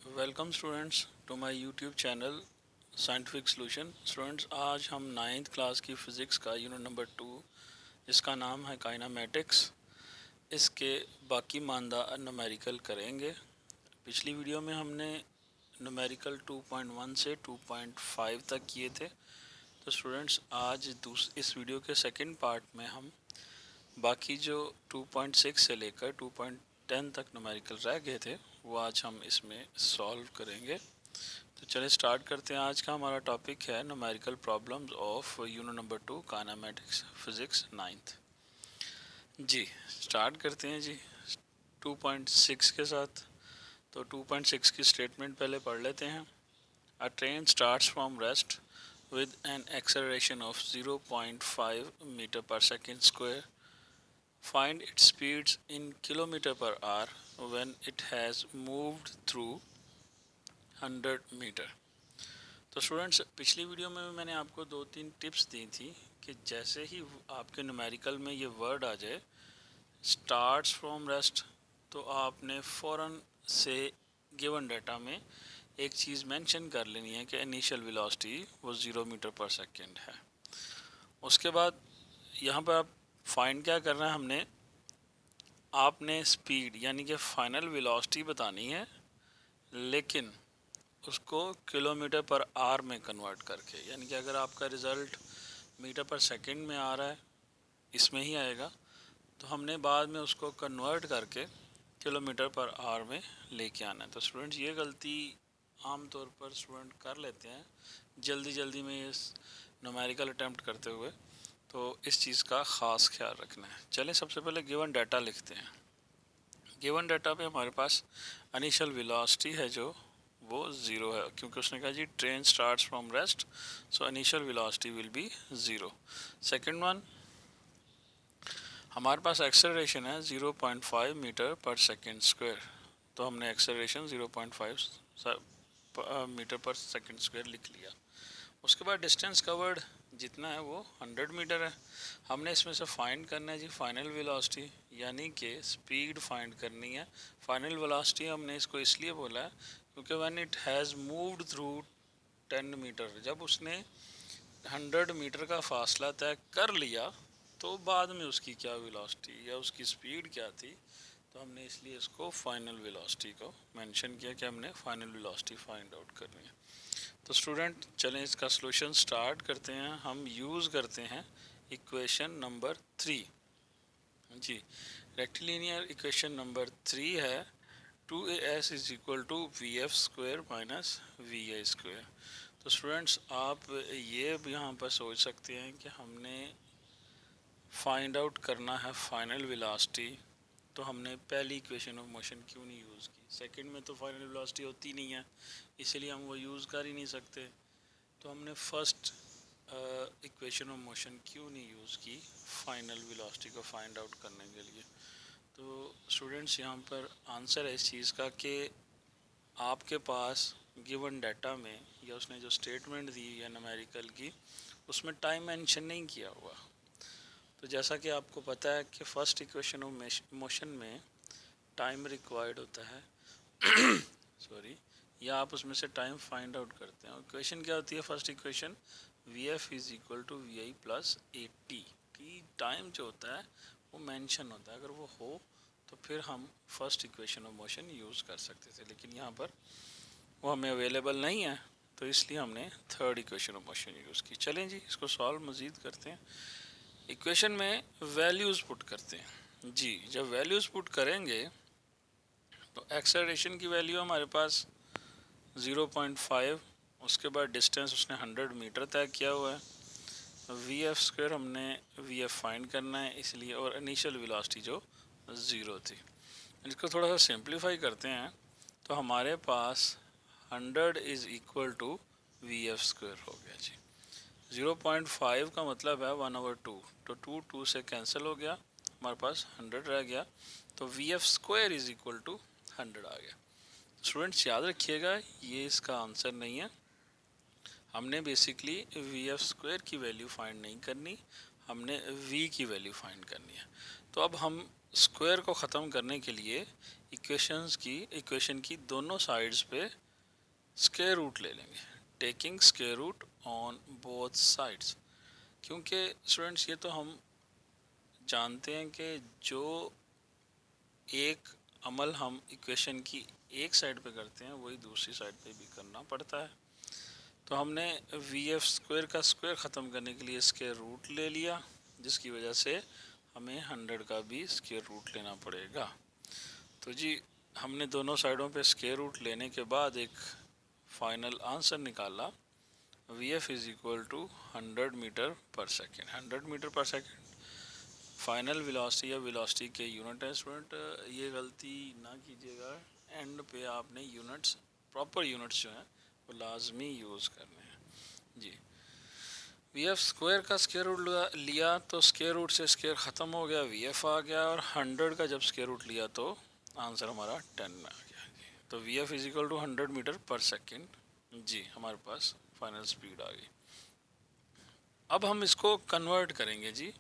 Welcome students to my YouTube channel scientific solution. Students, आज हम ninth class की physics का यूनिट नंबर 2 जिसका नाम है काइनामेटिक्स, इसके बाकी मानदा न्यूमेरिकल करेंगे। पिछली वीडियो में हमने न्यूमेरिकल 2.1 से 2.5 तक किए थे। तो स्टूडेंट्स, आज इस वीडियो के सेकंड पार्ट में हम बाकी जो 2.6 से लेकर 2.10 तक न्यूमेरिकल रह गए थे वो आज हम इसमें सॉल्व करेंगे। तो चलिए स्टार्ट करते हैं। आज का हमारा टॉपिक है numerical problems of unit number 2 kinematics physics ninth. जी स्टार्ट करते हैं जी 2.6 के साथ। तो 2.6 की स्टेटमेंट पहले पढ़ लेते हैं। अ train starts from rest with an acceleration of 0.5 meter per second square. Find its speeds in kilometer per hour when it has moved through 100 metre. तो स्टूडेंट्स, पिछली वीडियो में मैंने आपको 2-3 टिप्स दी थी कि जैसे ही आपके न्यूमेरिकल में ये वर्ड आ जाए स्टार्ट्स फ्रॉम रेस्ट, तो आपने फ़ौरन से गिवन डाटा में एक चीज़ मेंशन कर लेनी है कि इनिशियल वेलोसिटी वो 0 मीटर पर सेकेंड है। उसके बाद यहाँ पर आप फाइंड क्या करना है, हमने आपने स्पीड यानी कि फ़ाइनल वेलोसिटी बतानी है, लेकिन उसको किलोमीटर पर आवर में कन्वर्ट करके। यानी कि अगर आपका रिज़ल्ट मीटर पर सेकंड में आ रहा है, इसमें ही आएगा, तो हमने बाद में उसको कन्वर्ट करके किलोमीटर पर आवर में लेके आना है। तो स्टूडेंट्स, ये गलती आम तौर पर स्टूडेंट कर लेते हैं जल्दी जल्दी में इस न्यूमेरिकल अटैम्प्ट करते हुए। तो इस चीज़ का ख़ास ख्याल रखना है। चलें सबसे पहले गिवन डाटा लिखते हैं। गिवन डाटा पे हमारे पास इनिशियल वेलोसिटी है जो वो 0 है, क्योंकि उसने कहा जी train starts from rest, so initial velocity will be 0। Second one, हमारे पास एक्सेलरेशन है 0.5 मीटर पर सेकेंड स्क्वायर। तो हमने acceleration 0.5 metre per second square लिख लिया। उसके बाद डिस्टेंस कवर्ड जितना है वो 100 मीटर है। हमने इसमें से फाइंड करना है जी फाइनल वेलोसिटी, यानी कि स्पीड फाइंड करनी है। फाइनल वेलोसिटी हमने इसको इसलिए बोला है क्योंकि when it has moved through 10 metre, जब उसने 100 मीटर का फासला तय कर लिया तो बाद में उसकी क्या वेलोसिटी या उसकी स्पीड क्या थी, तो हमने इसलिए इसको फाइनल वेलोसिटी को मेंशन किया कि हमने फाइनल वेलोसिटी फाइंड आउट करनी है। तो स्टूडेंट, चलें इसका सॉल्यूशन स्टार्ट करते हैं। हम यूज़ करते हैं इक्वेशन नंबर 3 जी। रेक्टिलिनियर इक्वेशन नंबर 3 है 2as is equal to v f square minus v a square. तो स्टूडेंट्स, आप ये भी यहाँ पर सोच सकते हैं कि हमने फाइंड आउट करना है फाइनल वेलोसिटी, तो हमने पहली इक्वेशन ऑफ मोशन क्यों नहीं यूज़ की। सेकंड में तो फाइनल वेलोसिटी होती नहीं है, इसलिए हम वो यूज़ कर ही नहीं सकते। तो हमने फर्स्ट इक्वेशन ऑफ मोशन क्यों नहीं यूज़ की फाइनल वेलोसिटी को फाइंड आउट करने के लिए। तो स्टूडेंट्स, यहाँ पर आंसर है इस चीज़ का कि आपके पास गिवन डाटा में या उसने जो स्टेटमेंट दी या न्यूमेरिकल की, उसमें टाइम मेंशन नहीं किया हुआ। तो जैसा कि आपको पता है कि फ़र्स्ट इक्वेशन ऑफ मोशन में टाइम रिक्वायर्ड होता है सॉरी, या आप उसमें से टाइम फाइंड आउट करते हैं। इक्वेशन क्या होती है first equation, v f is equal to we i plus a t. Time जो होता है वो मेंशन होता है, अगर वो हो तो फिर हम first equation of motion use कर सकते थे, लेकिन यहाँ पर वो हमें अवेलेबल नहीं है, तो इसलिए हमने third equation of motion use की। चलें जी इसको सॉल्व मज़ीद करते हैं। इक्वेशन में वैल्यूज़ पुट करते हैं जी। जब वैल्यूज़ पुट करेंगे तो एक्सेलरेशन की वैल्यू हमारे पास 0.5, उसके बाद डिस्टेंस उसने 100 मीटर तय किया हुआ है। वी एफ स्क्वायर हमने वी एफ फाइंड करना है इसलिए, और इनिशियल वेलोसिटी जो 0 थी। इसको थोड़ा सा सिंप्लीफाई करते हैं तो हमारे पास 100 is equal to v f square हो गया जी। 0.5 का मतलब है 1/2, तो 2 से कैंसिल हो गया, हमारे पास 100 रह गया, तो v f square is equal to 100 आ गया। स्टूडेंट्स, याद रखिएगा ये इसका आंसर नहीं है। हमने बेसिकली वी एफ स्क्वायर की वैल्यू फाइंड नहीं करनी, हमने वी की वैल्यू फाइंड करनी है। तो अब हम स्क्वायर को ख़त्म करने के लिए इक्वेशन की दोनों साइड्स पे स्क्वायर रूट ले लेंगे, taking square root on both sides. क्योंकि स्टूडेंट्स ये तो हम जानते हैं कि जो एक अमल हम इक्वेशन की एक साइड पे करते हैं वही दूसरी साइड पे भी करना पड़ता है। तो हमने वी एफ स्क्वायर का स्क्वायर ख़त्म करने के लिए स्क्वायर रूट ले लिया, जिसकी वजह से हमें 100 का भी स्क्वायर रूट लेना पड़ेगा। तो जी हमने दोनों साइडों पे स्क्वायर रूट लेने के बाद एक फाइनल आंसर निकाला, v f is equal to 100 metre per second. 100 metre per second final velocity या वेलोसिटी के यूनिट है स्टूडेंट, ये गलती ना कीजिएगा, एंड पे आपने यूनिट्स, प्रॉपर यूनिट्स जो हैं वो लाजमी यूज़ करने हैं जी। वी एफ स्क्वायर का स्क्वायर रूट लिया तो स्क्वायर रूट से स्क्वायर ख़त्म हो गया, वी एफ आ गया, और 100 का जब स्क्वायर रूट लिया तो आंसर हमारा 10 में आ गया जी। तो v f is equal to 100 metre per second जी, हमारे पास फाइनल स्पीड आ गई। अब हम इसको कन्वर्ट करेंगे जी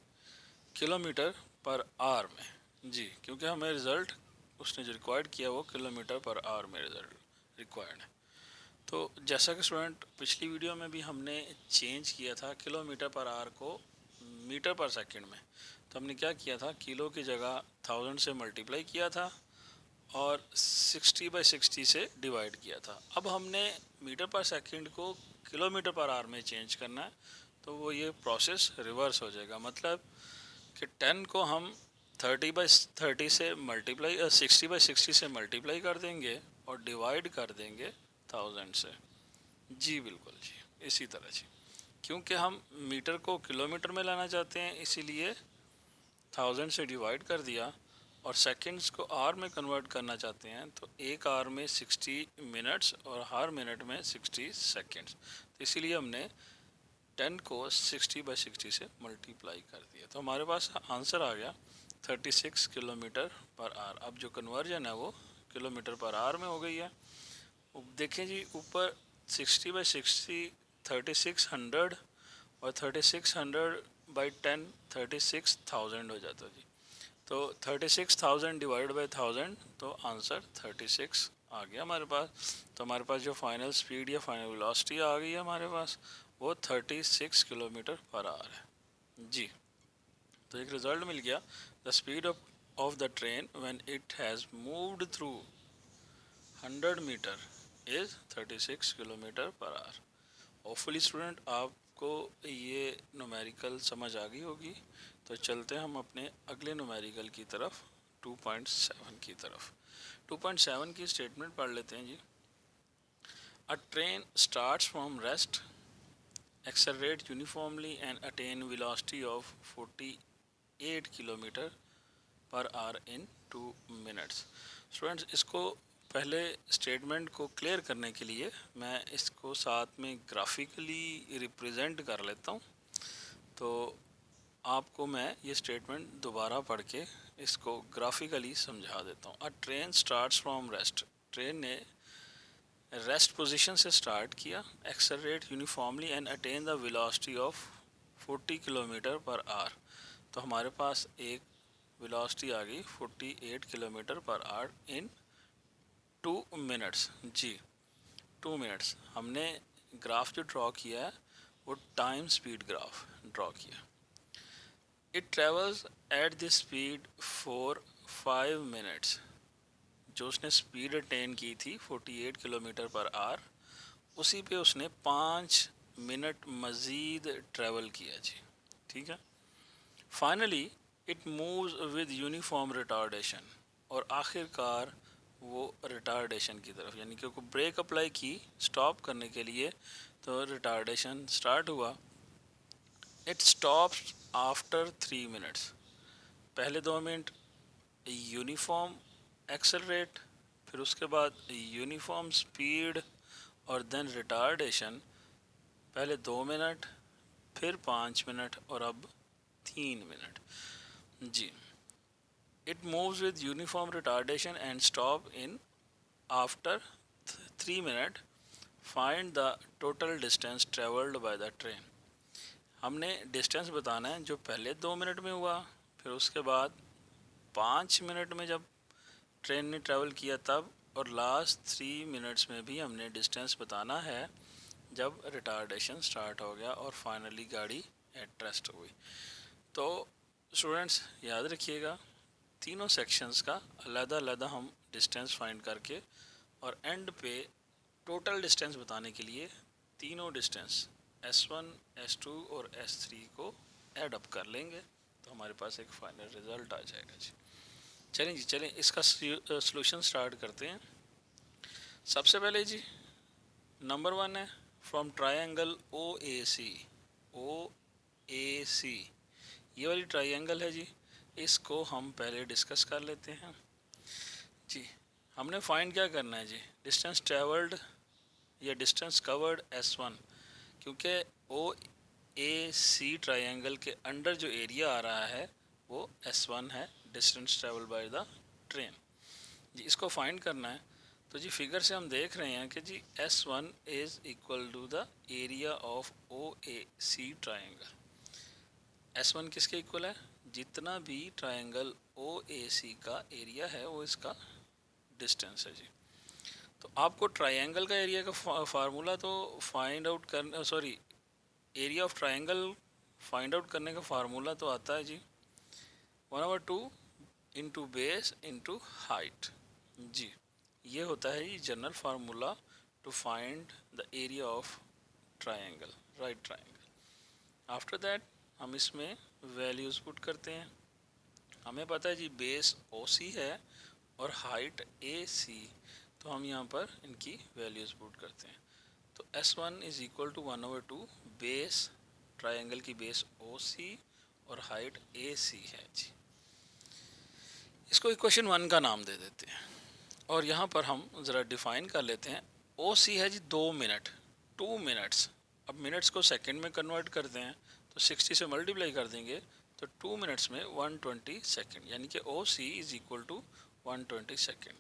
किलोमीटर पर आवर में जी, क्योंकि हमें रिज़ल्ट उसने जो रिक्वायर्ड किया वो किलोमीटर पर आवर में रिज़ल्ट रिक्वायर्ड है। तो जैसा कि स्टूडेंट पिछली वीडियो में भी हमने चेंज किया था किलोमीटर पर आवर को मीटर पर सेकंड में, तो हमने क्या किया था, किलो की जगह 1000 से मल्टीप्लाई किया था और 60/60 से डिवाइड किया था। अब हमने मीटर पर सेकंड को किलोमीटर पर आवर में चेंज करना है, तो वो ये प्रोसेस रिवर्स हो जाएगा। मतलब कि 10 को हम 30/30 से मल्टीप्लाई 60/60 से मल्टीप्लाई कर देंगे और डिवाइड कर देंगे 1000 से जी। बिल्कुल जी, इसी तरह जी, क्योंकि हम मीटर को किलोमीटर में लाना चाहते हैं इसीलिए 1000 से डिवाइड कर दिया, और सेकंड्स को आवर में कन्वर्ट करना चाहते हैं तो एक आवर में 60 मिनट्स और हर मिनट में 60 सेकंड्स, तो इसीलिए हमने 10 को 60/60 से मल्टीप्लाई कर दिया, तो हमारे पास आंसर आ गया 36 किलोमीटर पर आवर। अब जो कन्वर्जन है वो किलोमीटर पर आवर में हो गई है। देखें जी ऊपर 60/60 3600 और 3600/10 36,000 हो जाता जी। तो 36,000 डिवाइड बाई 1000 तो आंसर 36 आ गया हमारे पास। तो हमारे पास जो फाइनल स्पीड या फाइनल वेलोसिटी आ गई है हमारे पास वो 36 किलोमीटर पर आवर है जी। तो एक रिजल्ट मिल गया, the speed of the train when it has moved through 100 metre is 36 kilometre per hour. Hopefully student आपको ये न्यूमेरिकल समझ आ गई होगी। तो चलते हैं हम अपने अगले न्यूमेरिकल की तरफ, 2.7 की तरफ। 2.7 की स्टेटमेंट पढ़ लेते हैं जी। A train starts from rest, accelerate uniformly and attain velocity of 48 kilometre per hour in 2 minutes. Students इसको पहले स्टेटमेंट को क्लियर करने के लिए मैं इसको साथ में ग्राफिकली रिप्रेजेंट कर लेता हूँ। तो आपको मैं ये स्टेटमेंट दोबारा पढ़ के इसको ग्राफिकली समझा देता हूँ। अ train starts from rest, train ने रेस्ट पोजीशन से स्टार्ट किया, accelerate uniformly and attain the velocity of 40 kilometre per our. तो हमारे पास एक वेलोसिटी आ गई 48 kilometre per hour in 2 minutes ji. 2 minutes हमने ग्राफ जो ड्रॉ किया है वो टाइम स्पीड ग्राफ ड्रॉ किया। It travels at this speed for 5 minutes, जो उसने स्पीड अटेन की थी 48 किलोमीटर पर आवर, उसी पे उसने 5 मिनट मज़ीद ट्रैवल किया जी। ठीक है। Finally it moves with uniform retardation, और आखिरकार वो रिटार्डेशन की तरफ, यानी कि ब्रेक अप्लाई की स्टॉप करने के लिए, तो रिटार्डेशन स्टार्ट हुआ। इट स्टॉप्स आफ्टर 3 मिनट्स, पहले 2 मिनट यूनिफॉर्म एक्सेलरेट, फिर उसके बाद यूनिफॉर्म स्पीड और देन रिटार्डेशन, पहले 2 मिनट फिर 5 मिनट और अब 3 मिनट जी। It moves with uniform retardation and stop in after 3 minute, find the total distance travelled by the train. हमने डिस्टेंस बताना है जो पहले 2 मिनट में हुआ, फिर उसके बाद 5 मिनट में जब ट्रेन ने ट्रैवल किया तब, और लास्ट 3 मिनट्स में भी हमने डिस्टेंस बताना है जब रिटार्डेशन स्टार्ट हो गया और फाइनली गाड़ी एट रेस्ट हो गई। तो स्टूडेंट्स याद रखिएगा, तीनों सेक्शंस का अलग-अलग हम डिस्टेंस फाइंड करके और एंड पे टोटल डिस्टेंस बताने के लिए तीनों डिस्टेंस S1, S2 और S3 को ऐड अप कर लेंगे, तो हमारे पास एक फाइनल रिजल्ट आ जाएगा जी। चलें जी, चलें इसका सॉल्यूशन स्टार्ट करते हैं। सबसे पहले जी नंबर 1 है फ्रॉम ट्रायंगल OAC। OAC ये वाली ट्रायंगल है जी, इसको हम पहले डिस्कस कर लेते हैं जी। हमने फाइंड क्या करना है जी, डिस्टेंस ट्रेवल्ड या डिस्टेंस कवर्ड S1, क्योंकि OAC ट्रायंगल के अंडर जो एरिया आ रहा है वो S1 है, distance travel by the train जी। इसको फाइंड करना है, तो जी फिगर से हम देख रहे हैं कि जी S1 is equal to the area of OAC triangle. S1 किसके इक्वल है, जितना भी ट्रायंगल OAC का एरिया है वो इसका डिस्टेंस है जी। तो आपको ट्रायंगल का एरिया का फार्मूला तो फाइंड आउट करना, sorry area of triangle find out करने का फार्मूला तो आता है जी 1/2 इंटू बेस इंटू हाइट जी। ये होता है ये general formula to find the area of triangle, right triangle. After that हम इसमें वैल्यूज़ पुट करते हैं। हमें पता है जी बेस OC है और हाइट AC, तो हम यहाँ पर इनकी वैल्यूज़ पुट करते हैं। तो S1 is equal to 1/2 base, triangle की बेस OC और हाइट AC है जी। इसको इक्वेशन 1 का नाम दे देते हैं और यहाँ पर हम ज़रा डिफ़ाइन कर लेते हैं। OC है जी 2 मिनट, 2 मिनट्स। अब मिनट्स को सेकंड में कन्वर्ट करते हैं तो 60 से मल्टीप्लाई कर देंगे तो 2 मिनट्स में 120 सेकेंड, यानी कि OC is equal to 120 second.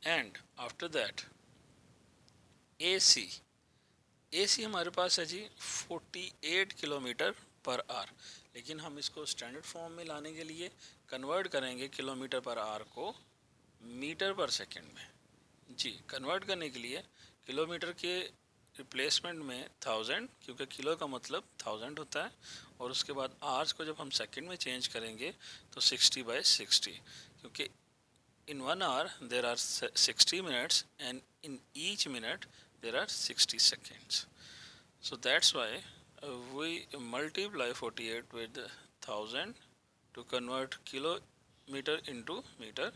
And after that AC हमारे पास है जी 48 किलोमीटर पर आवर, लेकिन हम इसको स्टैंडर्ड फॉर्म में लाने के लिए कन्वर्ट करेंगे किलोमीटर पर आवर को मीटर पर सेकेंड में जी। कन्वर्ट करने के लिए किलोमीटर के रिप्लेसमेंट में 1000, क्योंकि किलो का मतलब 1000 होता है, और उसके बाद आवर्स को जब हम सेकेंड में चेंज करेंगे तो 60/60, क्योंकि in 1 hour there are 60 minutes and in each minute there are 60 seconds. So that's why we multiply 48 with 1000 to convert kilometer into meter,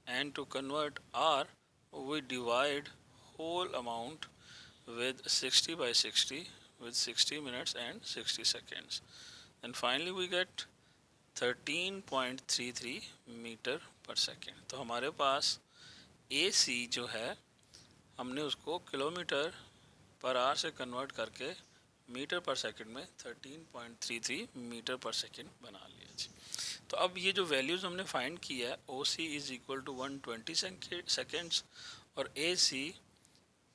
and to convert hour we divide whole amount with 60/60 with 60 minutes and 60 seconds, and finally we get 13.33 metre per second. तो हमारे पास AC जो है हमने उसको kilometre per hour से convert करके metre per second में 13.33 metre per second बना लिया जी। तो अब ये जो वैल्यूज़ हमने फाइंड किया है, OC is equal to 120 seconds और AC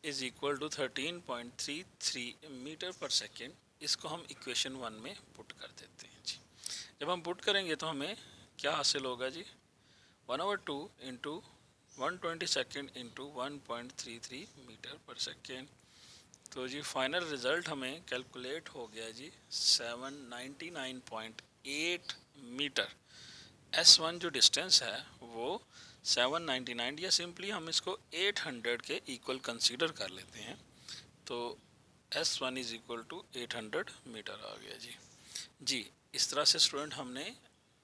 is equal to 13.33 metre per second, इसको हम इक्वेशन 1 में पुट कर देते हैं जी। जब हम पुट करेंगे तो हमें क्या हासिल होगा जी, 1/2 into 120 second into 1.33 metre per second. तो जी फाइनल रिज़ल्ट हमें कैलकुलेट हो गया जी 799.8 मीटर। S1 जो डिस्टेंस है वो 799, या सिंपली हम इसको 800 के इक्वल कंसीडर कर लेते हैं, तो S1 is equal to 800 metre आ गया जी। जी इस तरह से स्टूडेंट हमने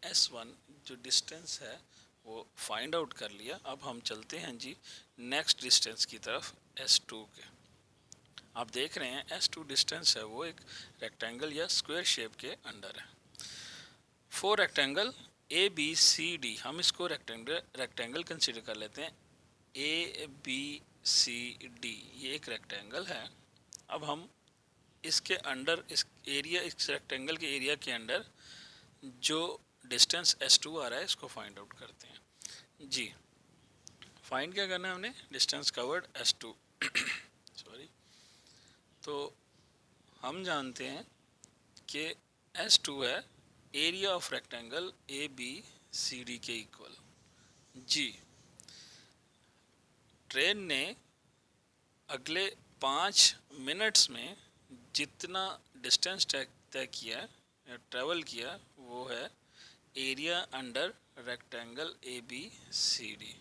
S1 जो डिस्टेंस है वो फाइंड आउट कर लिया। अब हम चलते हैं जी नेक्स्ट डिस्टेंस की तरफ, S2 के। आप देख रहे हैं S2 डिस्टेंस है वो एक रेक्टेंगल या स्क्वायर शेप के अंडर है। 4 रेक्टेंगल ABCD, हम इसको रेक्टेंगल कंसीडर कर लेते हैं। ABCD ये एक रेक्टेंगल है। अब हम इसके अंडर इस रेक्टेंगल के एरिया के अंडर जो डिस्टेंस S2 आ रहा है इसको फाइंड आउट करते हैं जी। फाइंड क्या करना है हमने, डिस्टेंस कवर्ड S2 सॉरी। तो हम जानते हैं कि S2 है area of rectangle ABC C D के इक्वल। जी, ट्रेन ने अगले 5 मिनट्स में जितना डिस्टेंस तय किया या ट्रेवल किया वो है area under rectangle A B C D.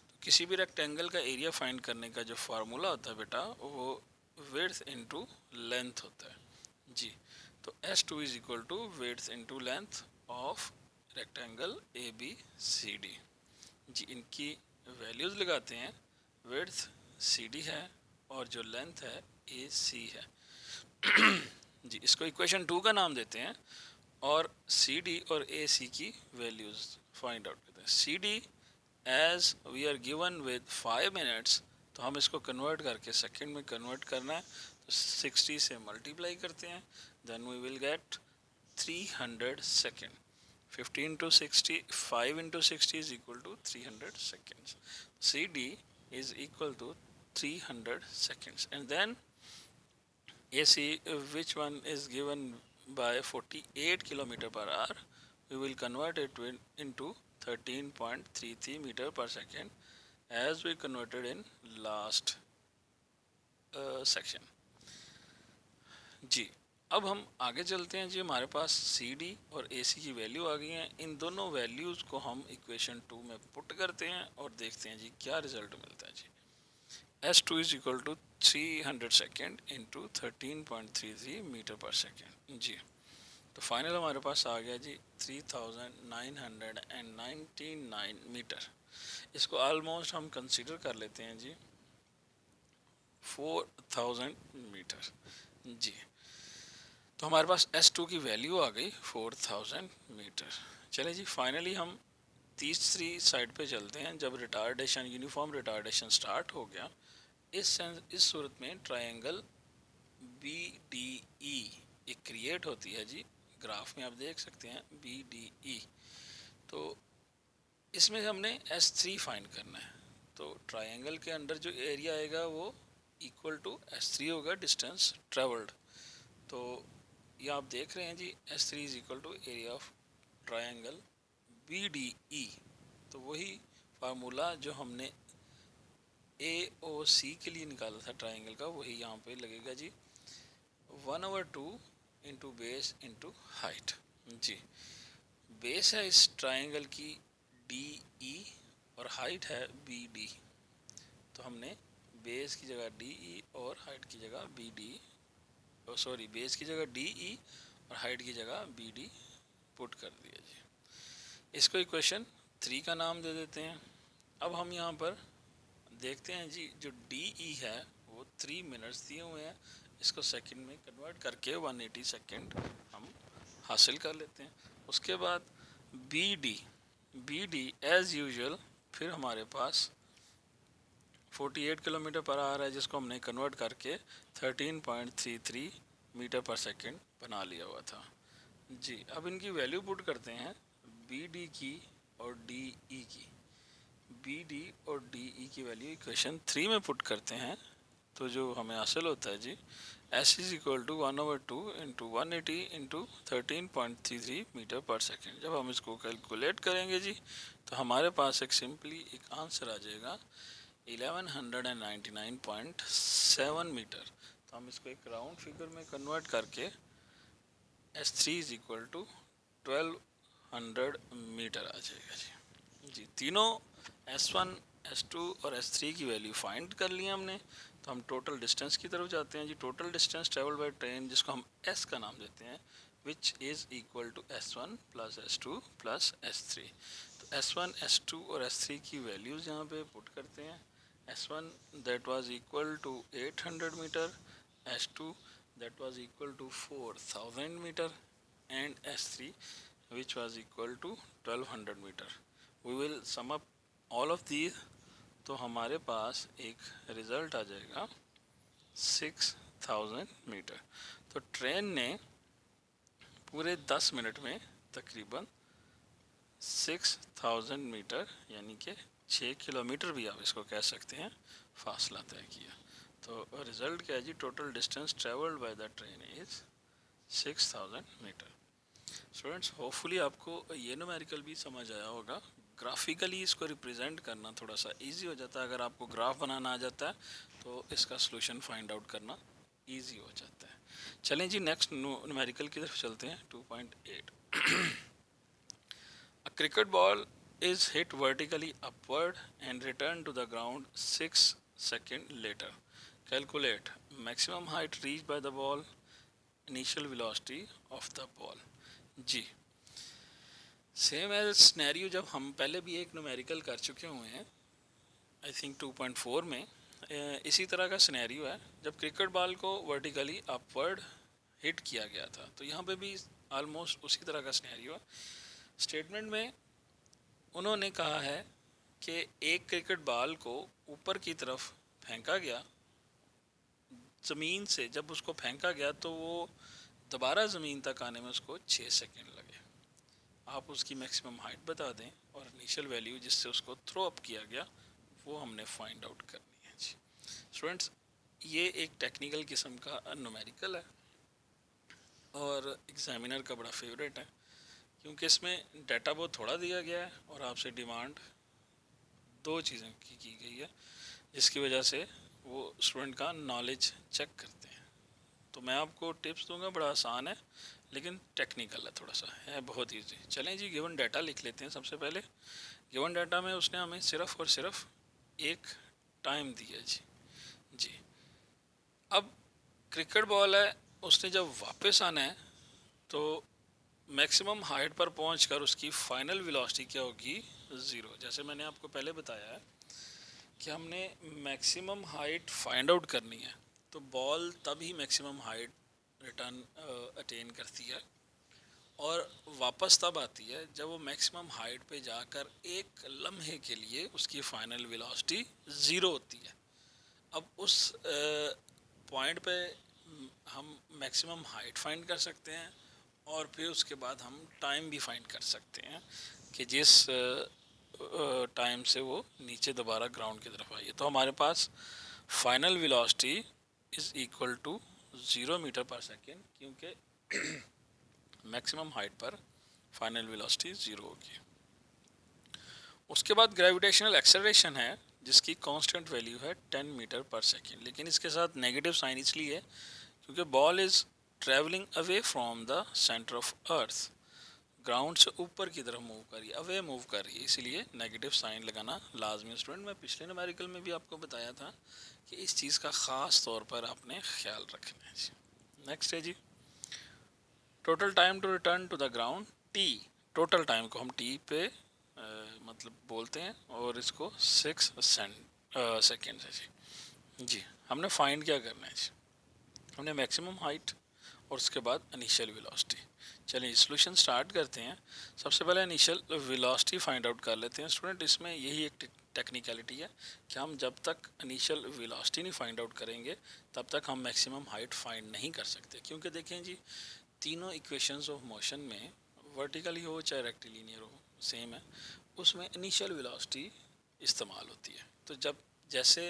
तो किसी भी रेक्टेंगल का एरिया फाइंड करने का जो फार्मूला होता है बेटा वो विड्थ इनटू लेंथ होता है। जी, तो S2 is equal to width into length of rectangle A B C D. जी, इनकी वैल्यूज़ लगाते हैं। विड्थ सी डी है और जो लेंथ है ए सी है। जी, इसको इक्वेशन 2 का नाम देते हैं और सी डी और ए सी की वैल्यूज़ फाइंड आउट करते हैं। C D as we are given with 5 minutes, तो हम इसको कन्वर्ट करके सेकेंड में कन्वर्ट करना है, तो 60 से मल्टीप्लाई करते हैं, then we will get 300 second. 15 to 60, 5 into 60 is equal to 300 seconds. CD is equal to 300 seconds. And then AC, which one is given by 48 kilometer per hour, we will convert it into 13.33 meter per second as we converted in last section. जी, अब हम आगे चलते हैं। जी, हमारे पास C D और ए सी की value आ गई हैं। इन दोनों वैल्यूज़ को हम इक्वेशन 2 में पुट करते हैं और देखते हैं जी क्या रिजल्ट मिलता है। जी, S2 is equal to 300 second into 13.33 metre per second. जी, तो फाइनल हमारे पास आ गया जी 3999 मीटर। इसको ऑलमोस्ट हम कंसिडर कर लेते हैं जी 4000 मीटर। जी, तो हमारे पास S2 की वैल्यू आ गई 4000 मीटर। चले जी, फाइनली हम तीसरी साइड पे चलते हैं। जब रिटार्डेशन, यूनिफॉर्म रिटार्डेशन स्टार्ट हो गया, इस सूरत में ट्रायंगल बी डी ई एक क्रिएट होती है। जी, ग्राफ में आप देख सकते हैं बी डी ई। तो इसमें हमने S3 फाइंड करना है। तो ट्रायंगल के अंदर जो एरिया आएगा वो इक्वल टू S3 होगा, डिस्टेंस ट्रेवल्ड। तो ये आप देख रहे हैं जी S3 is equal to area of triangle B D E. तो वही फार्मूला जो हमने ए ओ सी के लिए निकाला था ट्रायंगल का, वही यहाँ पे लगेगा जी 1/2 इंटू बेस इंटू हाइट। जी, बेस है इस ट्रायंगल की डी ई और हाइट है बी डी। तो हमने बेस की जगह डी ई और हाइट की जगह बी डी, सॉरी बेस की जगह डी ई और हाइट की जगह बी डी पुट कर दिया जी। इसको इक्वेशन 3 का नाम दे देते हैं। अब हम यहाँ पर देखते हैं जी, जो डी ई है वो 3 मिनट्स दिए हुए हैं। इसको सेकंड में कन्वर्ट करके 180 सेकंड हम हासिल कर लेते हैं। उसके बाद बी डी एज यूजुअल फिर हमारे पास 48 किलोमीटर पर आवर है, जिसको हमने कन्वर्ट करके 13.33 मीटर पर सेकंड बना लिया हुआ था। जी, अब इनकी वैल्यू पुट करते हैं, बी डी की और डी ई की। बी डी और डी ई की वैल्यू इक्वेशन 3 में पुट करते हैं, तो जो हमें हासिल होता है जी S is equal to 1/2 into 180 into 13.33 metre per second. जब हम इसको कैलकुलेट करेंगे जी, तो हमारे पास एक सिंपली एक आंसर आ जाएगा 1199.7 मीटर। तो हम इसको एक राउंड फिगर में कन्वर्ट करके S3 is equal to 1200 metre आ जाएगा जी। जी, तीनों S1, S2 और S3 की वैल्यू फाइंड कर ली हमने। तो हम टोटल डिस्टेंस की तरफ जाते हैं जी। Total distance travel by train, जिसको हम S का नाम देते हैं, which is equal to S1 plus S2 plus S3। तो S1, S2 और S3 की वैल्यूज़ यहाँ पे पुट करते हैं। S1 that was equal to 800 metre, S2 that was equal to 4000 metre and S3 which was equal to 1200 metre. we will sum up all of these, तो हमारे पास एक result आ जाएगा 6000 मीटर। तो ट्रेन ने पूरे 10 मिनट में तकरीबन 6000 मीटर यानी कि 6 किलोमीटर भी आप इसको कह सकते हैं फासला तय किया। तो रिज़ल्ट क्या है जी, total distance travelled by the train is 6000 metre. Students hopefully आपको ये न्यूमेरिकल भी समझ आया होगा। ग्राफिकली इसको रिप्रेजेंट करना थोड़ा सा इजी हो जाता है। अगर आपको ग्राफ बनाना आ जाता है तो इसका सोल्यूशन फाइंड आउट करना इजी हो जाता है। चलें जी, नेक्स्ट न्यूमेरिकल की तरफ चलते हैं। 2.8 A cricket ball is hit vertically upward and returned to the ground 6 seconds later. Calculate maximum height reached by the ball, initial velocity of the ball. जी, सेम एज स्नैरियो जब हम पहले भी एक न्यूमेरिकल कर चुके हुए हैं, आई थिंक 2.4 में इसी तरह का स्नैरियो है जब क्रिकेट बॉल को वर्टिकली अपवर्ड हिट किया गया था। तो यहाँ पे भी ऑलमोस्ट उसी तरह का स्नैरियो है। स्टेटमेंट में उन्होंने कहा है कि एक क्रिकेट बॉल को ऊपर की तरफ फेंका गया ज़मीन से। जब उसको फेंका गया तो वो दोबारा ज़मीन तक आने में उसको 6 सेकंड लगे। आप उसकी मैक्सिमम हाइट बता दें और इनिशियल वैल्यू जिससे उसको थ्रो अप किया गया वो हमने फाइंड आउट करनी है जी। स्टूडेंट्स, ये एक टेक्निकल किस्म का न्यूमेरिकल है और एग्जामिनर का बड़ा फेवरेट है, क्योंकि इसमें डाटा बहुत थोड़ा दिया गया है और आपसे डिमांड दो चीज़ों की गई है, जिसकी वजह से वो स्टूडेंट का नॉलेज चेक करते हैं। तो मैं आपको टिप्स दूंगा, बड़ा आसान है लेकिन टेक्निकल है, थोड़ा सा है, बहुत ईजी। चलें जी, गिवन डाटा लिख लेते हैं। सबसे पहले गिवन डाटा में उसने हमें सिर्फ और सिर्फ एक टाइम दिया जी। अब क्रिकेट बॉल है, उसने जब वापस आना है तो मैक्सिमम हाइट पर पहुंचकर उसकी फाइनल वेलोसिटी क्या होगी? 0। जैसे मैंने आपको पहले बताया है कि हमने मैक्सिमम हाइट फाइंड आउट करनी है, तो बॉल तभी मैक्सिमम हाइट रिटर्न अटेन करती है और वापस तब आती है जब वो मैक्सिमम हाइट पे जाकर एक लम्हे के लिए उसकी फाइनल वेलोसिटी 0 होती है। अब उस पॉइंट पे हम मैक्सिमम हाइट फाइंड कर सकते हैं और फिर उसके बाद हम टाइम भी फाइंड कर सकते हैं कि जिस टाइम से वो नीचे दोबारा ग्राउंड की तरफ आई है। तो हमारे पास final velocity is equal to 0 metre per second, क्योंकि मैक्सिमम हाइट पर फाइनल वेलोसिटी 0 होगी। उसके बाद ग्रेविटेशनल एक्सेलरेशन है जिसकी कांस्टेंट वैल्यू है 10 मीटर पर सेकेंड, लेकिन इसके साथ नेगेटिव साइन इसलिए है क्योंकि ball is travelling away from the centre of earth. Ground से ऊपर की तरफ मूव कर रही है, अवे मूव कर रही है, इसीलिए नेगेटिव साइन लगाना लाजमी। स्टूडेंट, मैं पिछले न्यूमेरिकल में भी आपको बताया था कि इस चीज़ का ख़ास तौर पर आपने ख्याल रखना है जी। नेक्स्ट है जी, total time to return to the ground, T. Total time को हम टी पे मतलब बोलते हैं और इसको 6 सेकेंड है जी। हमने फाइंड क्या करना है जी? हमने मैक्सिमम हाइट और उसके बाद इनिशियल वेलोसिटी। चलिए सॉल्यूशन स्टार्ट करते हैं। सबसे पहले इनिशियल वेलोसिटी फाइंड आउट कर लेते हैं। स्टूडेंट, इसमें यही एक टेक्निकलिटी है कि हम जब तक इनिशियल वेलोसिटी नहीं फाइंड आउट करेंगे तब तक हम मैक्सिमम हाइट फाइंड नहीं कर सकते, क्योंकि देखें जी, तीनों इक्वेशंस ऑफ मोशन में वर्टिकली हो चाहे रेक्टिलिनियर हो सेम है, उसमें इनिशियल वेलोसिटी इस्तेमाल होती है। तो जब जैसे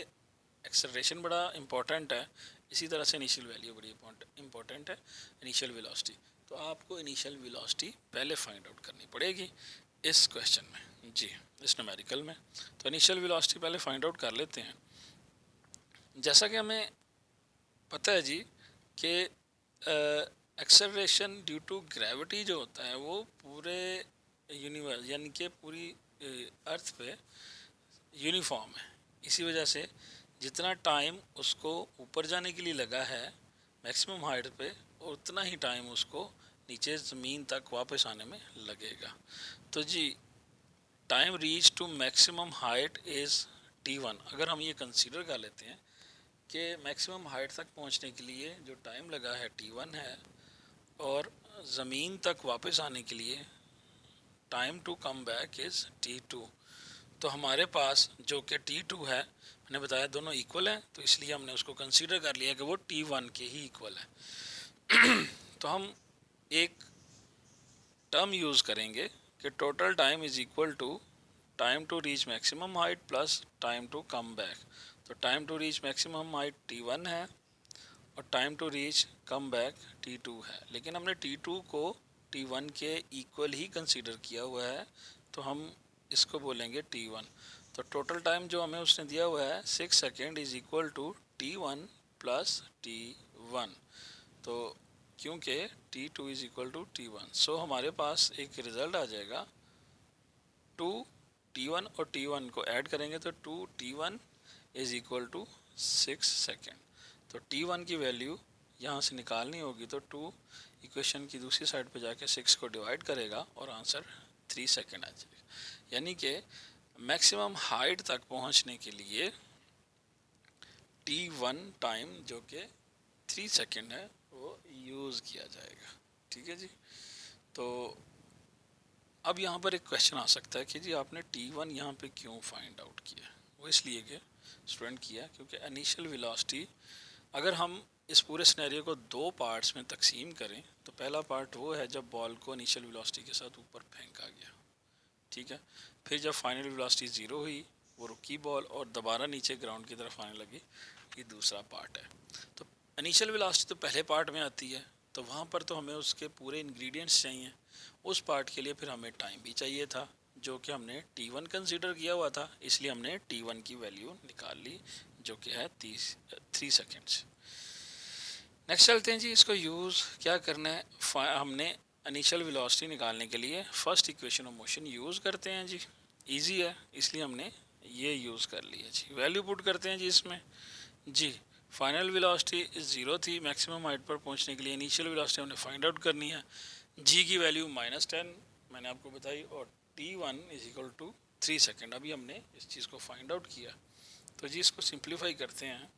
एक्सेलरेशन बड़ा इंपॉर्टेंट है, इसी तरह से इनिशियल वैल्यू बड़ी इंपॉर्टेंट है, इनिशियल वेलोसिटी। तो आपको इनिशियल वेलोसिटी पहले फाइंड आउट करनी पड़ेगी इस क्वेश्चन में जी, इस न्यूमेरिकल में। तो इनिशियल वेलोसिटी पहले फाइंड आउट कर लेते हैं। जैसा कि हमें पता है जी कि एक्सेलरेशन ड्यू टू ग्रेविटी जो होता है वो पूरे यूनिवर्स यानी कि पूरी अर्थ पे यूनिफॉर्म है। इसी वजह से जितना टाइम उसको ऊपर जाने के लिए लगा है मैक्सिमम हाइट पे, उतना ही टाइम उसको नीचे ज़मीन तक वापस आने में लगेगा। तो जी, time reach to maximum height is t1। अगर हम ये कंसीडर कर लेते हैं कि मैक्सिमम हाइट तक पहुंचने के लिए जो टाइम लगा है t1 है और ज़मीन तक वापस आने के लिए time to come back is t2, तो हमारे पास जो कि t2 है, मैंने बताया दोनों इक्वल हैं, तो इसलिए हमने उसको कंसीडर कर लिया कि वो t1 के ही इक्वल है। तो हम एक टर्म यूज़ करेंगे कि total time is equal to time to reach maximum height plus time to come back. तो time to reach maximum height t1 है और time to reach come back t2 है, लेकिन हमने t2 को T1 के इक्वल ही कंसीडर किया हुआ है, तो हम इसको बोलेंगे T1। तो टोटल टाइम जो हमें उसने दिया हुआ है 6 second is equal to T1 plus T1। तो क्योंकि T2 is equal to T1, सो हमारे पास एक रिज़ल्ट आ जाएगा 2 T1 और T1 को ऐड करेंगे तो 2 T1 is equal to 6 second. तो T1 की वैल्यू यहाँ से निकालनी होगी, तो 2 इक्वेशन की दूसरी साइड पे जाके 6 को डिवाइड करेगा और आंसर 3 सेकेंड आ जाएगा। यानी कि मैक्सिमम हाइट तक पहुँचने के लिए T1 टाइम जो कि 3 सेकेंड है वो यूज़ किया जाएगा। ठीक है जी। तो अब यहाँ पर एक क्वेश्चन आ सकता है कि जी आपने T1 यहाँ पे क्यों फाइंड आउट किया। वो इसलिए कि स्टूडेंट किया क्योंकि इनिशियल वेलोसिटी, अगर हम इस पूरे सिनेरियो को दो पार्ट्स में तकसीम करें तो पहला पार्ट वो है जब बॉल को इनिशियल वेलोसिटी के साथ ऊपर फेंका गया, ठीक है। फिर जब फाइनल वेलोसिटी ज़ीरो हुई वो रुकी बॉल और दोबारा नीचे ग्राउंड की तरफ आने लगी, ये दूसरा पार्ट है। तो इनिशियल वेलोसिटी तो पहले पार्ट में आती है, तो वहाँ पर तो हमें उसके पूरे इंग्रेडिएंट्स चाहिए। उस पार्ट के लिए फिर हमें टाइम भी चाहिए था जो कि हमने T1 कंसीडर किया हुआ था, इसलिए हमने T1 की वैल्यू निकाल ली जो कि है 3 सेकेंड्स। नेक्स्ट चलते हैं जी, इसको यूज़ क्या करना है। हमने इनिशियल वेलोसिटी निकालने के लिए first equation of motion use करते हैं जी। इजी है इसलिए हमने ये यूज़ कर लिया जी। वैल्यू पुट करते हैं जी इसमें जी। फाइनल वेलोसिटी ज़ीरो थी, मैक्सिमम हाइट पर पहुंचने के लिए इनिशियल वेलोसिटी हमने फाइंड आउट करनी है। जी की वैल्यू -10 मैंने आपको बताई और T1 is equal to 3 second. अभी हमने इस चीज़ को फाइंड आउट किया, तो जी इसको सिंप्लीफाई करते हैं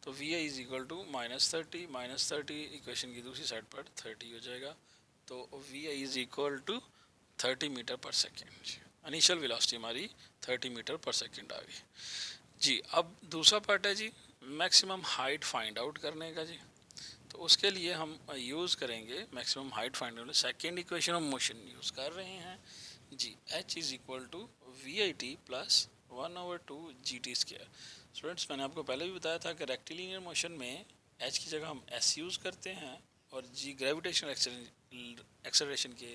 तो V I is equal to -30 equation की दूसरी साइड पर 30 हो जाएगा। तो V I is equal to 30 metre per second. Initial velocity हमारी 30 मीटर पर सेकेंड आ गई जी। अब दूसरा पार्ट है जी मैक्सिमम हाइट फाइंड आउट करने का जी। तो उसके लिए हम यूज़ करेंगे maximum height find out, second equation of motion use कर रहे हैं जी। H is equal to we I T plus 1/2 G T square. Students मैंने आपको पहले भी बताया था कि रेक्टिलिनियर मोशन में एच की जगह हम एस यूज़ करते हैं और जी ग्रेविटेशनल एक्सेलरेशन के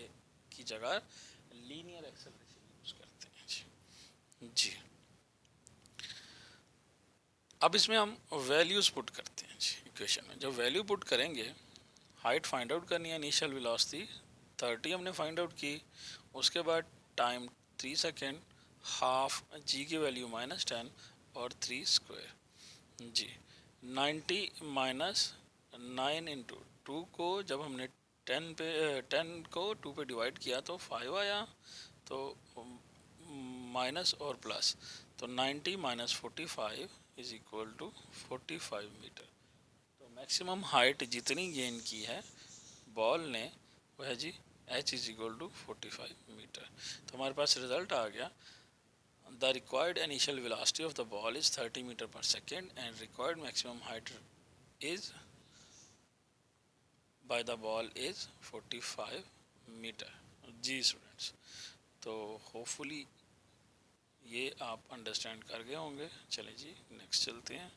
की जगह लीनियर एक्सेलरेशन यूज़ करते हैं जी। जी अब इसमें हम वैल्यूज़ पुट करते हैं जी इक्वेशन में। जब वैल्यू पुट करेंगे, हाइट फाइंड आउट करनी है, इनिशियल वेलोसिटी 30 हमने फाइंड आउट की, उसके बाद टाइम 3 सेकेंड, हाफ जी की वैल्यू -10 और 3 स्क्वायर जी। 90 माइनस 9 इंटू 2 को जब हमने 10 को 2 पे डिवाइड किया तो 5 आया, तो माइनस और प्लस, तो 90 minus 45 is equal to 45 metre. तो मैक्सिमम हाइट जितनी गेन की है बॉल ने वो है जी h is equal to 45 metre. तो हमारे पास रिजल्ट आ गया, the required initial velocity of the ball is 30 metre per second and required maximum height is by the ball is 45 metre जी स्टूडेंट्स। तो होपफुली ये आप अंडरस्टैंड कर गए होंगे। चले जी नेक्स्ट चलते हैं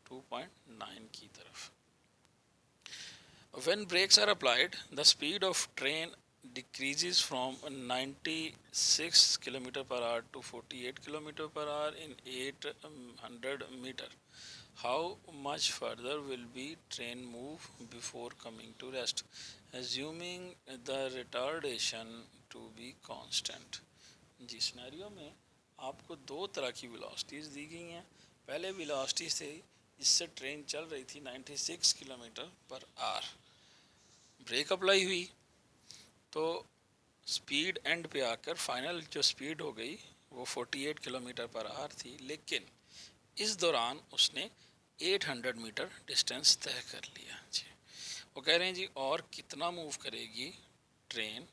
2.9 की तरफ। When brakes are applied, the speed of train decreases from 96 km per hour to 48 km per hour in 800 meter. How much further will be train move before coming to rest, assuming the retardation to be constant? जी scenario में आपको दो तरह की velocities दी गई हैं। पहले velocity से इससे ट्रेन चल रही थी 96 kilometre per our, break apply हुई तो स्पीड एंड पे आकर फाइनल जो स्पीड हो गई वो 48 किलोमीटर पर आवर थी, लेकिन इस दौरान उसने 800 मीटर डिस्टेंस तय कर लिया जी। वो कह रहे हैं जी और कितना मूव करेगी ट्रेन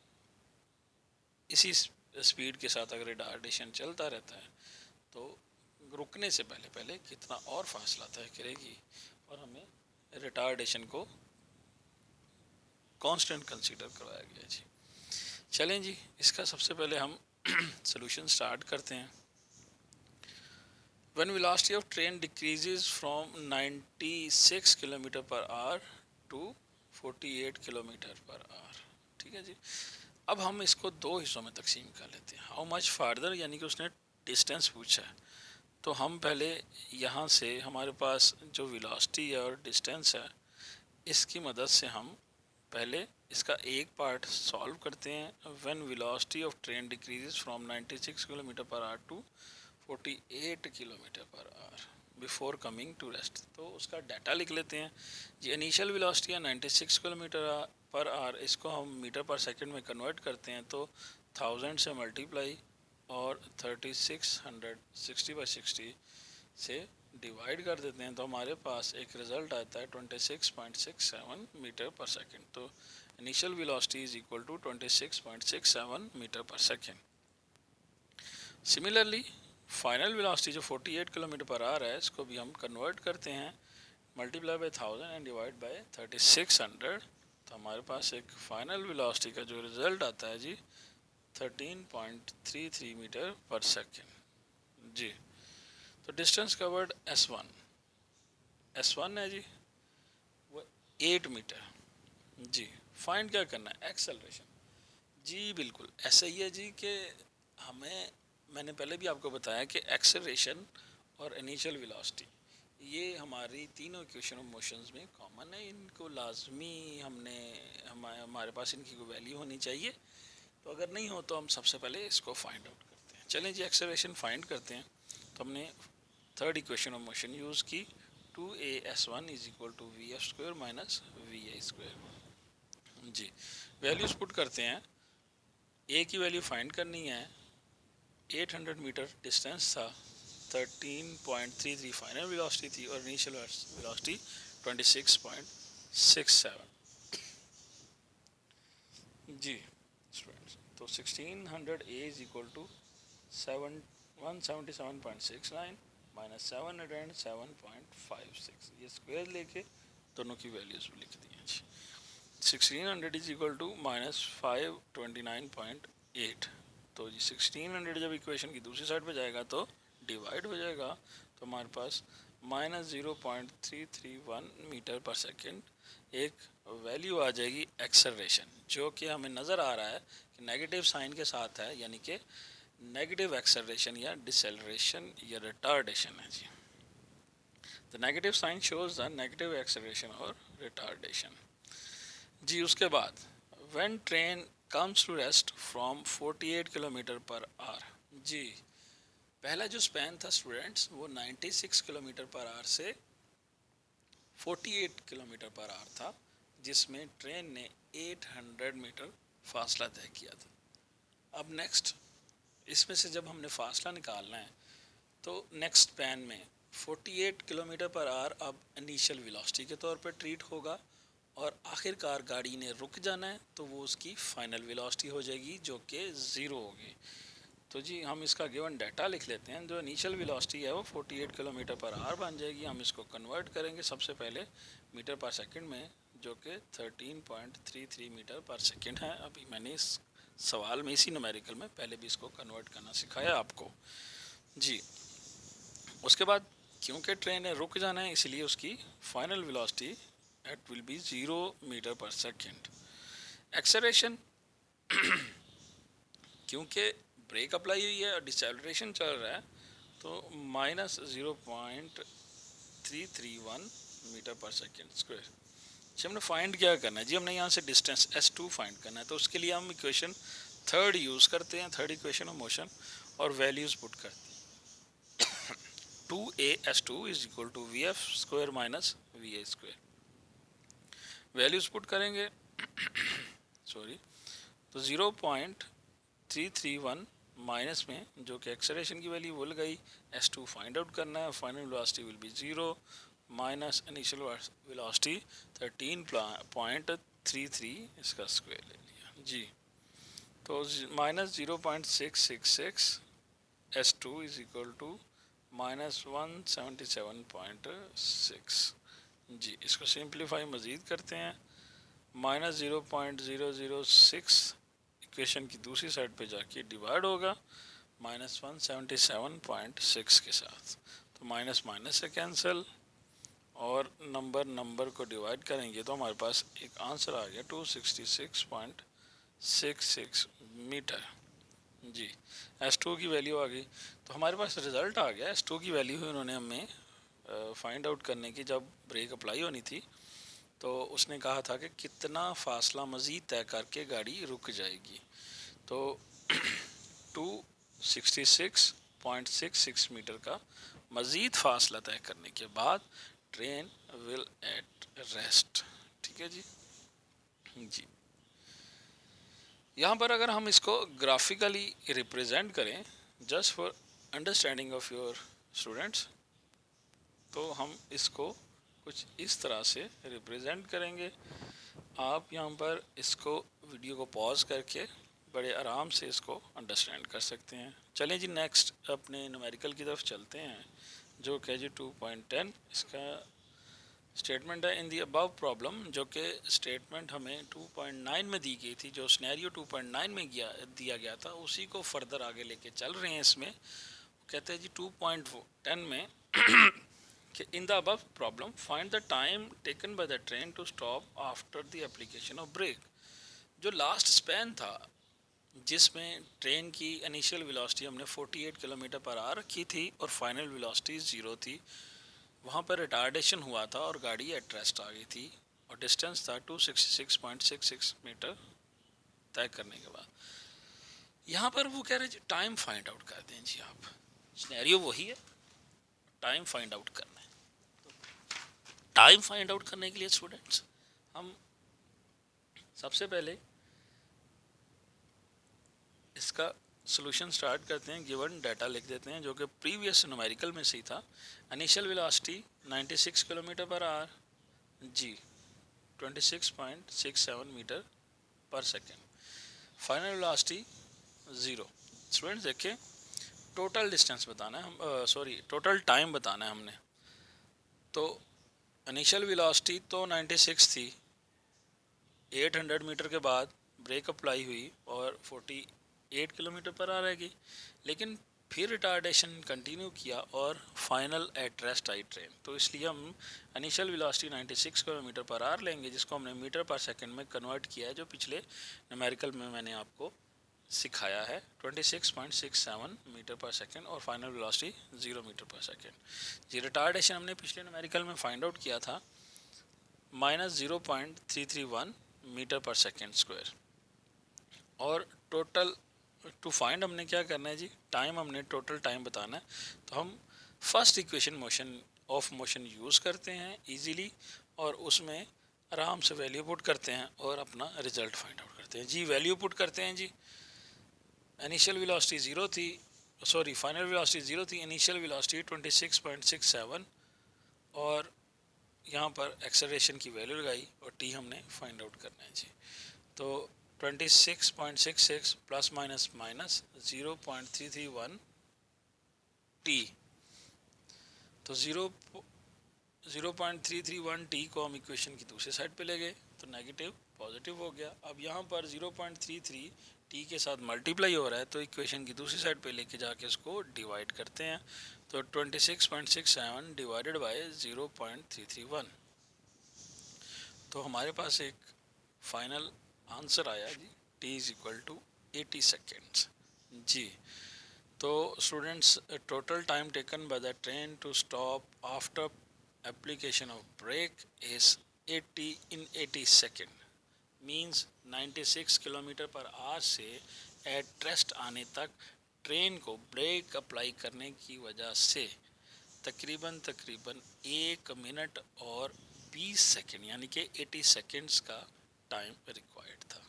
इसी स्पीड के साथ, अगर रिटार्डेशन चलता रहता है तो रुकने से पहले पहले कितना और फासला तय करेगी, और हमें रिटार्डेशन को कांस्टेंट कंसीडर करवाया गया जी। चलें जी इसका सबसे पहले हम सॉल्यूशन स्टार्ट करते हैं। When velocity of train decreases from 96 km per hour to 48 km per hour, ठीक है जी। अब हम इसको दो हिस्सों में तकसीम कर लेते हैं। हाउ मच फार्दर, यानी कि उसने डिस्टेंस पूछा है, तो हम पहले यहाँ से हमारे पास जो वेलोसिटी है और डिस्टेंस है, इसकी मदद से हम पहले इसका एक पार्ट सॉल्व करते हैं। When velocity of train decreases from 96 kilometre per hour to 48 kilometre per hour before coming to rest. तो उसका डाटा लिख लेते हैं जी। इनिशियल वेलोसिटी है 96 किलोमीटर पर आवर, इसको हम मीटर पर सेकंड में कन्वर्ट करते हैं तो 1000 से मल्टीप्लाई और 3660/60 से डिवाइड कर देते हैं, तो हमारे पास एक रिज़ल्ट आता है 26.67 मीटर पर सेकंड। तो initial velocity is equal to 26.67 metre per second. Similarly final velocity जो 48 किलोमीटर पर आवर है, इसको भी हम कन्वर्ट करते हैं, multiply by 1000 and divide by 3600, तो हमारे पास एक फाइनल वेलोसिटी का जो रिज़ल्ट आता है जी 13.33 मीटर पर सेकंड जी। तो डिस्टेंस कवर्ड S1 है जी वो 8 मीटर जी। फाइंड क्या करना है, एक्सेलरेशन जी। बिल्कुल ऐसा ही है जी कि हमें, मैंने पहले भी आपको बताया कि एक्सेलरेशन और इनिशियल वेलोसिटी ये हमारी तीनों इक्वेशन ऑफ मोशंस में कॉमन है। इनको लाजमी हमारे पास इनकी कोई वैल्यू होनी चाहिए। तो अगर नहीं हो तो हम सबसे पहले इसको फाइंड आउट करते हैं। चलें जी, एक्सेलरेशन फाइंड करते हैं। तो हमने third equation of motion use की, 2AS1 is equal to VF² minus VA² जी। वैल्यूज पुट करते हैं। ए की वैल्यू फाइंड करनी है, 800 मीटर डिस्टेंस था, 13.33 फाइनल वेलोसिटी थी और इनिशियल वेलोसिटी 26.67 जी स्टूडेंट्स। तो 1600 A is equal to 177.69 minus 707.56, ये स्क्वायर लेके दोनों की वैल्यूज लिख दी हैं जी। 1600 इज इक्वल टू माइनस 529.8, तो जी 1600 जब इक्वेशन की दूसरी साइड पे जाएगा तो डिवाइड हो जाएगा, तो हमारे पास माइनस 0.331 मीटर पर सेकेंड एक वैल्यू आ जाएगी एक्सेलरेशन, जो कि हमें नज़र आ रहा है कि नेगेटिव साइन के साथ है, यानी कि नेगेटिव एक्सेलरेशन या डिसेलरेशन या रिटार्डेशन है जी। The negative sign shows the negative acceleration और रिटार्डेशन जी। उसके बाद when train comes to rest from 48 kilometre per hour जी। पहला जो स्पैन था स्टूडेंट्स वो 96 किलोमीटर पर आवर से 48 किलोमीटर पर आवर था, जिसमें ट्रेन ने 800 मीटर फासला तय किया था। अब नेक्स्ट इसमें से जब हमने फासला निकालना है तो नेक्स्ट स्पैन में 48 किलोमीटर पर आवर अब इनिशियल वेलोसिटी के तौर पर ट्रीट होगा और आखिरकार गाड़ी ने रुक जाना है तो वो उसकी फाइनल वेलोसिटी हो जाएगी जो कि 0 होगी। तो जी हम इसका गिवन डाटा लिख लेते हैं। जो इनिशियल वेलोसिटी है वो 48 किलोमीटर पर आवर बन जाएगी। हम इसको कन्वर्ट करेंगे सबसे पहले मीटर पर सेकंड में, जो कि 13.33 मीटर पर सेकंड है। अभी मैंने इस सवाल में इसी न्यूमेरिकल में पहले भी इसको कन्वर्ट करना सिखाया आपको जी। उसके बाद क्योंकि ट्रेन ने रुक जाना है इसलिए उसकी final velocity at will be 0 metre per second. Acceleration क्योंकि ब्रेक अप्लाई हुई है और डिसेलरेशन चल रहा है तो minus 0.331 metre per second square. जी हमने फाइंड क्या करना है जी, हमने यहाँ से डिस्टेंस S2 फाइंड करना है। तो उसके लिए हम इक्वेशन थर्ड यूज़ करते हैं, थर्ड इक्वेशन ऑफ मोशन, और वैल्यूज़ पुट करते हैं। 2AS2 is equal to VF² minus VA²। Values put करेंगे सॉरी, तो 0.331 माइनस में जो कि एक्सेलरेशन की वैल्यू भूल गई, S2 फाइंड आउट करना है। Final velocity will be 0 minus initial velocity 13.33, इसका स्क्वायर ले लिया जी। तो minus 0.666 S2 is equal to minus 177.6 जी। इसको सिंप्लीफाई मज़ीद करते हैं, माइनस 0.006 इक्वेशन की दूसरी साइड पे जाके डिवाइड होगा माइनस 177.6 के साथ। तो माइनस माइनस से कैंसिल और नंबर को डिवाइड करेंगे तो हमारे पास एक आंसर आ गया 266.6 66 मीटर जी। S2 की वैल्यू आ गई, तो हमारे पास रिज़ल्ट आ गया। S2 की वैल्यू ही उन्होंने हमें फाइंड आउट करने की, जब ब्रेक अप्लाई होनी थी तो उसने कहा था कि कितना फासला मज़ीद तय करके गाड़ी रुक जाएगी। तो 266.66 मीटर का मज़ीद फासला तय करने के बाद ट्रेन विल एट रेस्ट। ठीक है जी। जी, यहाँ पर अगर हम इसको ग्राफिकली रिप्रेजेंट करें just for understanding of your students, तो हम इसको कुछ इस तरह से रिप्रेजेंट करेंगे। आप यहाँ पर इसको वीडियो को पॉज करके बड़े आराम से इसको अंडरस्टैंड कर सकते हैं। चलें जी, नेक्स्ट अपने न्यूमेरिकल की तरफ चलते हैं, जो कि जी 2.10 इसका स्टेटमेंट है। इन दी अबव प्रॉब्लम, जो कि स्टेटमेंट हमें 2.9 में दी गई थी, जो सिनेरियो 2.9 में दिया गया था, उसी को फर्दर आगे लेके चल रहे हैं। इसमें कहते हैं जी 2.10 में कि in the above problem find the time taken by the train to stop after the application of brake. जो लास्ट स्पैन था जिसमें ट्रेन की इनिशियल वेलोसिटी हमने 48 किलोमीटर पर आवर रखी थी और फाइनल वेलोसिटी 0 थी, वहाँ पर रिटार्डेशन हुआ था और गाड़ी एट रेस्ट आ गई थी और डिस्टेंस था 266.66 मीटर तय करने के बाद। यहाँ पर वो कह रहे हैं टाइम फाइंड आउट कर दें जी। आप सिनेरियो वही है, टाइम फाइंड आउट करना है। टाइम फाइंड आउट करने के लिए स्टूडेंट्स हम सबसे पहले इसका सॉल्यूशन स्टार्ट करते हैं। गिवन डाटा लिख देते हैं जो कि प्रीवियस न्यूमेरिकल में सही था। Initial velocity 96 kilometre per hour जी, 26.67 metre per second. Final velocity 0। Students देखिए, टोटल डिस्टेंस बताना है हम, टोटल टाइम बताना है हमने। तो इनिशियल वेलोसिटी तो 96 थी, 800 मीटर के बाद ब्रेक अप्लाई हुई और 48 किलोमीटर पर आ रहेगी, लेकिन फिर रिटार्डेशन कंटिन्यू किया और final at rest I train. तो इसलिए हम initial velocity 96 kilometre per our लेंगे, जिसको हमने मीटर पर सेकंड में कन्वर्ट किया है, जो पिछले न्यूमेरिकल में मैंने आपको सिखाया है। 26.67 मीटर पर सेकंड और final velocity 0 metre per second. जी, रिटार्डेशन हमने पिछले न्यूमेरिकल में फाइंड आउट किया था -0.331 मीटर पर सेकेंड स्क्वायर। और टोटल टू फाइंड हमने क्या करना है जी, टाइम हमने टोटल टाइम बताना है। तो हम फर्स्ट इक्वेशन मोशन यूज़ करते हैं इजीली, और उसमें आराम से वैल्यू पुट करते हैं और अपना रिजल्ट फाइंड आउट करते हैं। जी, वैल्यू पुट करते हैं जी। इनिशियल वेलोसिटी 0 थी, फाइनल वेलोसिटी 0 थी, इनिशियल वेलोसिटी 26.67 और यहाँ पर एक्सेलरेशन की वैल्यू लगाई और टी हमने फाइंड आउट करना है जी। तो 26.66 प्लस माइनस 0.331 टी, तो 0.331 टी को हम इक्वेशन की दूसरी साइड पे ले गए तो नेगेटिव पॉजिटिव हो गया। अब यहाँ पर 0.33 टी के साथ मल्टीप्लाई हो रहा है, तो इक्वेशन की दूसरी साइड पे लेके जाके इसको डिवाइड करते हैं। तो 26.67 डिवाइडेड बाय 0.331, तो हमारे पास एक फाइनल आंसर आया जी, T is equal to 80 seconds जी। तो students, total time taken by the train to stop after application of brake is 80 second, means 96 kilometre per hour से एट रेस्ट आने तक ट्रेन को ब्रेक अप्लाई करने की वजह से तकरीबन 1 मिनट और 20 सेकेंड यानी कि 80 सेकेंड्स का टाइम रिक्वायर्ड था।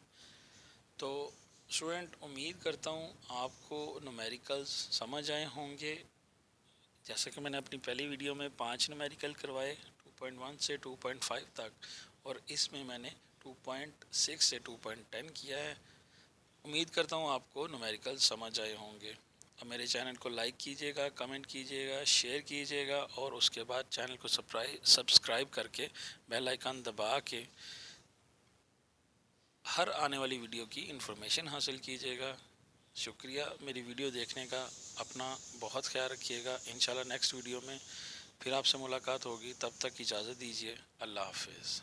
तो स्टूडेंट, उम्मीद करता हूँ आपको न्यूमेरिकल्स समझ आए होंगे। जैसे कि मैंने अपनी पहली वीडियो में 5 न्यूमेरिकल करवाए 2.1 से 2.5 तक, और इसमें मैंने 2.6 से 2.10 किया है। उम्मीद करता हूँ आपको न्यूमेरिकल समझ आए होंगे। अब मेरे चैनल को लाइक कीजिएगा, कमेंट कीजिएगा, शेयर कीजिएगा, और उसके बाद चैनल को सब्सक्राइब करके बेल आइकन दबा के हर आने वाली वीडियो की इन्फॉर्मेशन हासिल कीजिएगा। शुक्रिया मेरी वीडियो देखने का। अपना बहुत ख्याल रखिएगा। इंशाल्लाह नेक्स्ट वीडियो में फिर आपसे मुलाकात होगी। तब तक इजाज़त दीजिए। अल्लाह हाफिज़।